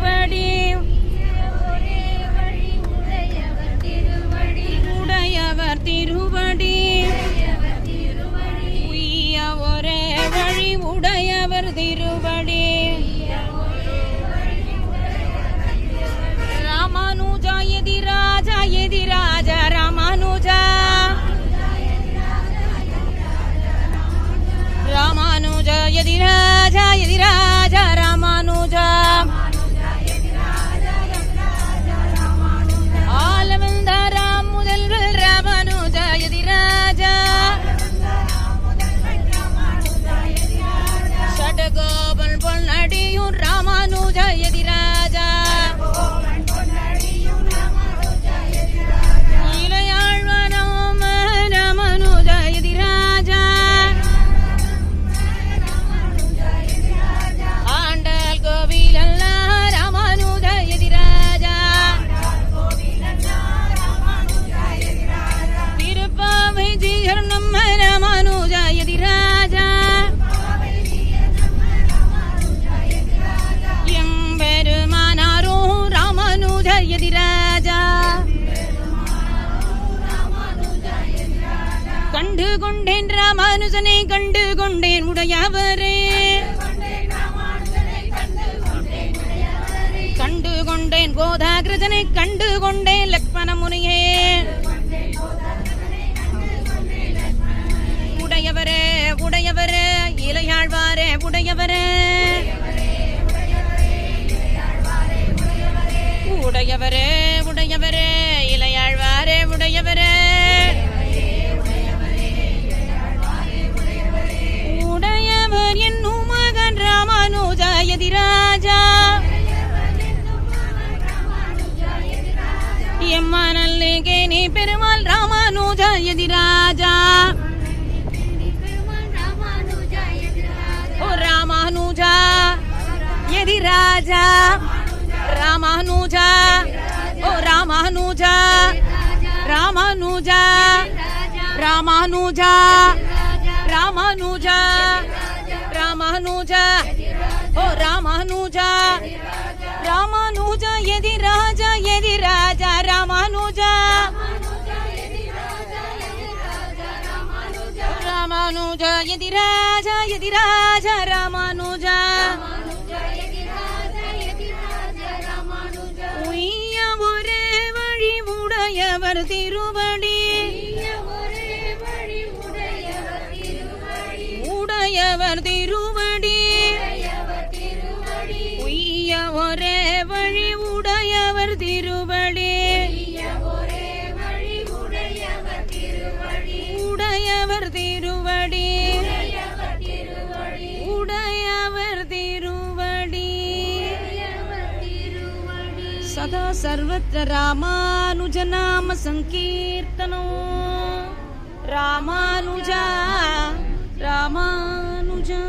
திருவடி உடையவர் திருவடி உய்ய ஒரே வழி உடையவர் திருவடி ராமானுஜா எதிராஜா எதிராஜா ராமானுஜா ராமானுஜா எதிராஜா எதிராஜா ராமானுஜா ஆலவந்தாராம் முதல்வர் ராமானுஜா எதிராஜா ஷடகோபன் பொன்னடியும் ராமானுஜா எதிராஜா இளையாழ்வனம் ராமானுஜா எதிராஜா ஆண்டாள் கோவில் அல்லா ராமானுஜா எதிராஜா திருப்பாவை ஜீயர் நம்ம ராமானுஜா எதிராஜா எம்பெருமானாரும் ராமானுஜா எதிராஜா கண்டு கொண்டேன் ராமானுஜனை கண்டு கொண்டேன் உடையவரே கண்டு கொண்டேன் கோதாகிருஜனை கண்டு கொண்டேன் லக்ஷ்மண முனியே உடையவரே உடையவரே இளையாழ்வாரே உடையவரே உடையவரே உடையவரே இளையாழ்வாரே உடையவரே உடையவர் என்னும் மகன் ராமானுஜா எதிராஜா எம்மானல்லேகே நீ பெருமாள் ராமானுஜா எதிராஜா ஓ ராமானுஜா எதிராஜா ராமானுஜா ஓ ராமானுஜா ராமானுஜா ராமானுஜா ராமானுஜா ராமானுஜா ஓ ராமானுஜா ராமானுஜா எதிராஜா எதிராஜா ராமானுஜா ராமானுஜா எதிராஜா எதிராஜா ராமானுஜா உய்ய ஒரே வழி உடையவர் திருவடி உடையவர் திருவடி உய்ய ஒரே வழி உடையவர் திருவடி உடையவர் திருவடி உடையவர் திருவடி சதா சர்வத்ர ராமானுஜ நாம சங்கீர்த்தனோ ராமானுஜா ராமானுஜா